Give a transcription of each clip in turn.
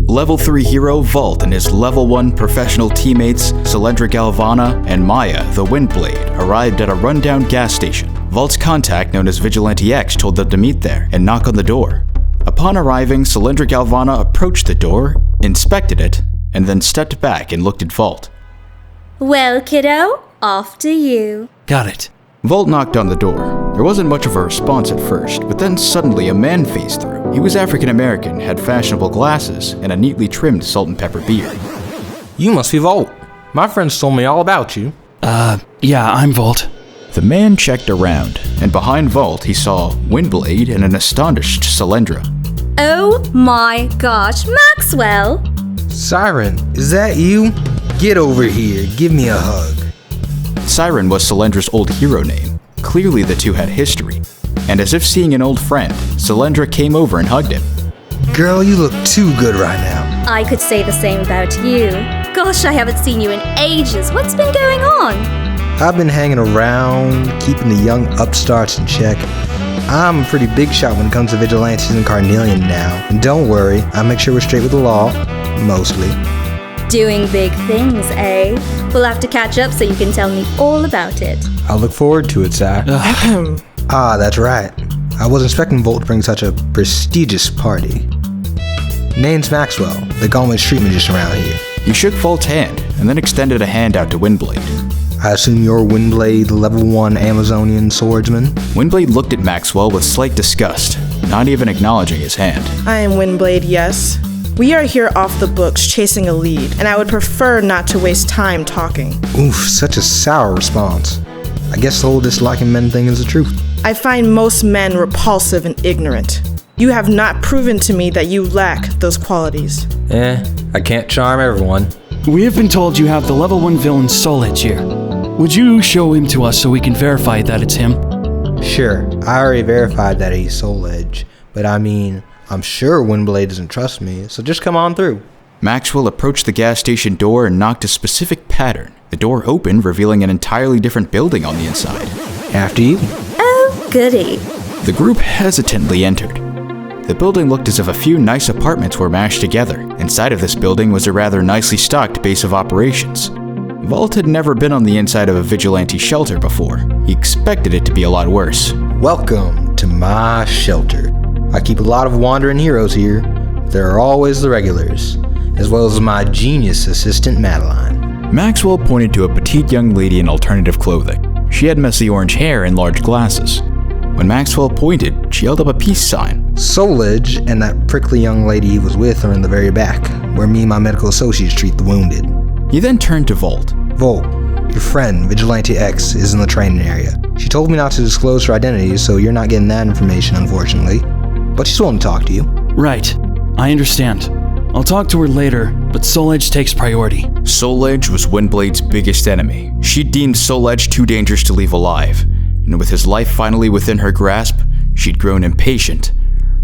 Level 3 hero Vault and his Level 1 professional teammates Solyndra Galvana and Maya, the WindBlade, arrived at a rundown gas station. Vault's contact, known as Vigilante X, told them to meet there and knock on the door. Upon arriving, Solyndra Galvana approached the door, inspected it, and then stepped back and looked at Vault. Well, kiddo, off to you. Got it. Vault knocked on the door. There wasn't much of a response at first, but then suddenly a man phased through. He was African American, had fashionable glasses, and a neatly trimmed salt and pepper beard. You must be Vault. My friends told me all about you. Yeah, I'm Vault. The man checked around, and behind Vault he saw WindBlade and an astonished Solyndra. Oh my gosh, Maxwell! Siren, is that you? Get over here, give me a hug. Siren was Solendra's old hero name. Clearly the two had history, and as if seeing an old friend, Solyndra came over and hugged him. Girl, you look too good right now. I could say the same about you. Gosh, I haven't seen you in ages. What's been going on? I've been hanging around, keeping the young upstarts in check. I'm a pretty big shot when it comes to vigilantes and carnelian now. And don't worry, I'll make sure we're straight with the law. Mostly. Doing big things, eh? We'll have to catch up so you can tell me all about it. I'll look forward to it, Zack. That's right. I wasn't expecting Vault to bring such a prestigious party. Name's Maxwell. They call me street magician around here. He shook Vault's hand, and then extended a hand out to WindBlade. I assume you're WindBlade, level 1 Amazonian swordsman? WindBlade looked at Maxwell with slight disgust, not even acknowledging his hand. I am WindBlade, yes. We are here off the books chasing a lead, and I would prefer not to waste time talking. Oof, such a sour response. I guess the whole disliking men thing is the truth. I find most men repulsive and ignorant. You have not proven to me that you lack those qualities. I can't charm everyone. We have been told you have the level 1 villain Soul Edge here. Would you show him to us so we can verify that it's him? Sure, I already verified that he's Soul Edge, but I mean, I'm sure WindBlade doesn't trust me, so just come on through. Maxwell approached the gas station door and knocked a specific pattern. The door opened, revealing an entirely different building on the inside. After you. Oh, goody. The group hesitantly entered. The building looked as if a few nice apartments were mashed together. Inside of this building was a rather nicely stocked base of operations. Vault had never been on the inside of a vigilante shelter before. He expected it to be a lot worse. Welcome to my shelter. I keep a lot of wandering heroes here. There are always the regulars, as well as my genius assistant Madeline. Maxwell pointed to a petite young lady in alternative clothing. She had messy orange hair and large glasses. When Maxwell pointed, she held up a peace sign. Soul Edge and that prickly young lady he was with are in the very back, where me and my medical associates treat the wounded. He then turned to Vault. Vault, your friend, Vigilante X, is in the training area. She told me not to disclose her identity, so you're not getting that information, unfortunately. But she's willing to talk to you. Right. I understand. I'll talk to her later, but Soul Edge takes priority. Soul Edge was WindBlade's biggest enemy. She deemed Soul Edge too dangerous to leave alive, and with his life finally within her grasp, she'd grown impatient.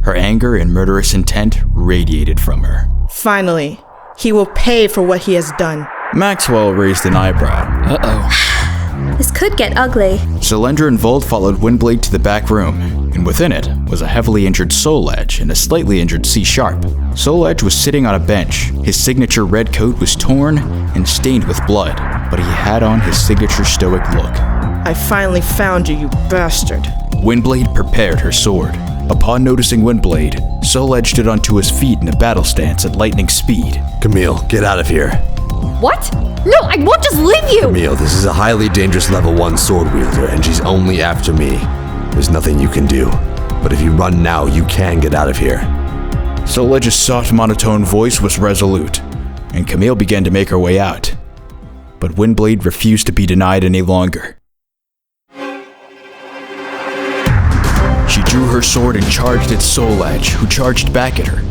Her anger and murderous intent radiated from her. Finally, he will pay for what he has done. Maxwell raised an eyebrow. Uh-oh. This could get ugly. Solyndra and Vault followed WindBlade to the back room, and within it was a heavily injured Soul Edge and a slightly injured C#. Soul Edge was sitting on a bench. His signature red coat was torn and stained with blood, but he had on his signature stoic look. I finally found you, you bastard. WindBlade prepared her sword. Upon noticing WindBlade, Soul Edge stood onto his feet in a battle stance at lightning speed. Camille, get out of here. What? No, I won't just leave you! Camille, this is a highly dangerous level 1 sword wielder, and she's only after me. There's nothing you can do. But if you run now, you can get out of here. Soul Edge's soft monotone voice was resolute, and Camille began to make her way out. But WindBlade refused to be denied any longer. She drew her sword and charged at Soul Edge, who charged back at her.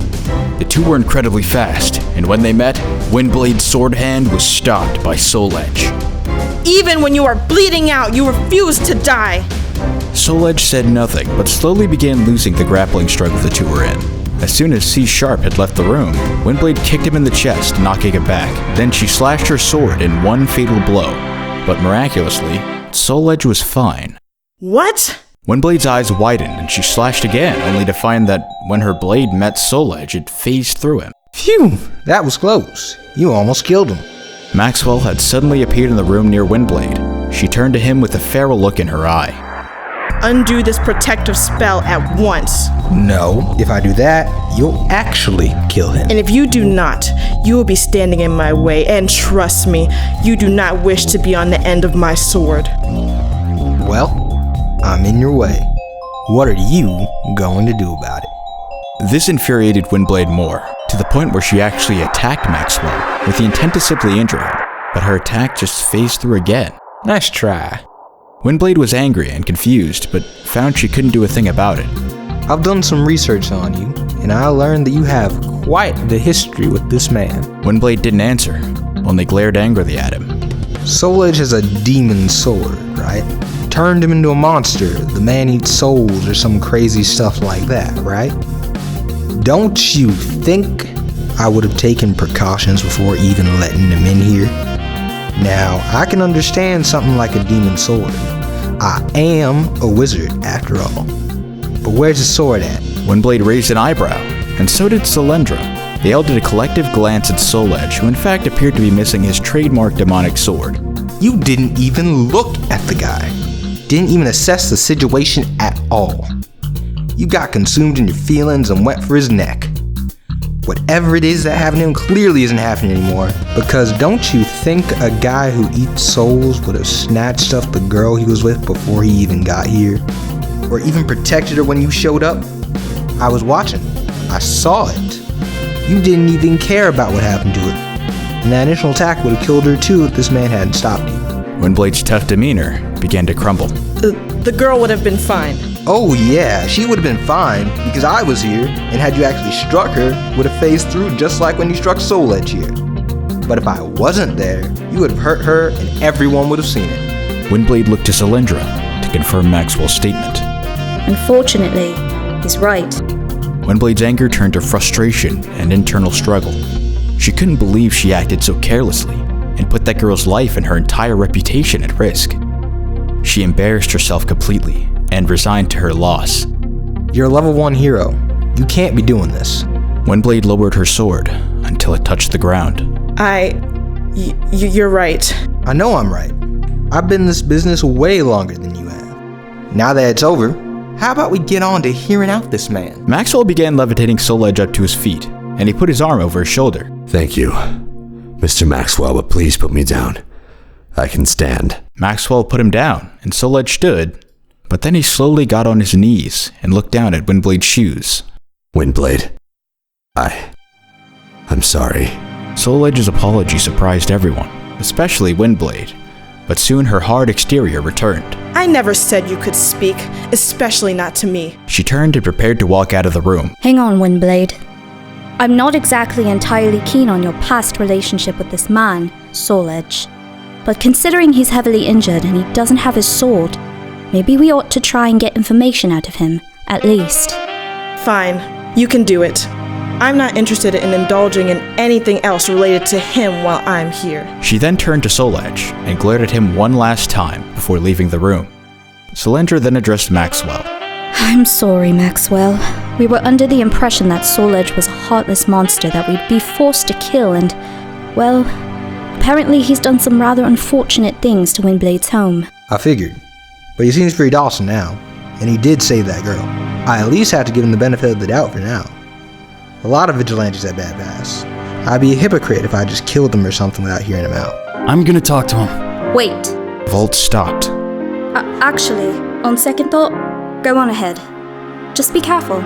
The two were incredibly fast, and when they met, WindBlade's sword hand was stopped by Soul Edge. Even when you are bleeding out, you refuse to die. Soul Edge said nothing, but slowly began losing the grappling struggle the two were in. As soon as C# had left the room, WindBlade kicked him in the chest, knocking him back. Then she slashed her sword in one fatal blow. But miraculously, Soul Edge was fine. What? WindBlade's eyes widened and she slashed again, only to find that when her blade met Soul Edge, it phased through him. Phew, that was close. You almost killed him. Maxwell had suddenly appeared in the room near WindBlade. She turned to him with a feral look in her eye. Undo this protective spell at once. No, if I do that, you'll actually kill him. And if you do not, you will be standing in my way, and trust me, you do not wish to be on the end of my sword. Well, I'm in your way. What are you going to do about it? This infuriated WindBlade more, to the point where she actually attacked Maxwell with the intent to simply injure him, but her attack just phased through again. Nice try. WindBlade was angry and confused, but found she couldn't do a thing about it. I've done some research on you, and I learned that you have quite the history with this man. WindBlade didn't answer, only glared angrily at him. Soul Edge has a demon sword, right? Turned him into a monster. The man eats souls or some crazy stuff like that, right? Don't you think I would have taken precautions before even letting him in here? Now, I can understand something like a demon sword. I am a wizard, after all. But where's his sword at? WindBlade raised an eyebrow, and so did Solyndra. They all did a collective glance at Soul Edge, who in fact appeared to be missing his trademark demonic sword. You didn't even look at the guy. Didn't even assess the situation at all. You got consumed in your feelings and went for his neck. Whatever it is that happened to him clearly isn't happening anymore, because don't you think a guy who eats souls would have snatched up the girl he was with before he even got here? Or even protected her when you showed up? I was watching. I saw it. You didn't even care about what happened to her. And that initial attack would have killed her too if this man hadn't stopped you. WindBlade's tough demeanor began to crumble. The girl would have been fine. Oh yeah, she would have been fine, because I was here, and had you actually struck her, would have phased through just like when you struck Soul Edge here. But if I wasn't there, you would have hurt her, and everyone would have seen it. WindBlade looked to Solyndra to confirm Maxwell's statement. Unfortunately, he's right. WindBlade's anger turned to frustration and internal struggle. She couldn't believe she acted so carelessly, and put that girl's life and her entire reputation at risk. She embarrassed herself completely, and resigned to her loss. You're a level 1 hero. You can't be doing this. WindBlade lowered her sword until it touched the ground. You're right. I know I'm right. I've been in this business way longer than you have. Now that it's over, how about we get on to hearing out this man? Maxwell began levitating Soul Edge up to his feet, and he put his arm over his shoulder. Thank you, Mr. Maxwell, but please put me down. I can stand. Maxwell put him down, and Soul Edge stood, but then he slowly got on his knees and looked down at WindBlade's shoes. WindBlade, I'm sorry. Soul Edge's apology surprised everyone, especially WindBlade, but soon her hard exterior returned. I never said you could speak, especially not to me. She turned and prepared to walk out of the room. Hang on, WindBlade. I'm not exactly entirely keen on your past relationship with this man, Soul Edge. But considering he's heavily injured and he doesn't have his sword, maybe we ought to try and get information out of him, at least. Fine, you can do it. I'm not interested in indulging in anything else related to him while I'm here. She then turned to Soul Edge and glared at him one last time before leaving the room. Solyndra then addressed Maxwell. I'm sorry, Maxwell. We were under the impression that Soul Edge was a heartless monster that we'd be forced to kill and, well, apparently he's done some rather unfortunate things to WindBlade's home. I figured. But he seems pretty docile now, and he did save that girl. I at least have to give him the benefit of the doubt for now. A lot of vigilantes have bad pass. I'd be a hypocrite if I just killed them or something without hearing him out. I'm gonna talk to him. Wait. Volt stopped. Actually, on second thought, go on ahead. Just be careful.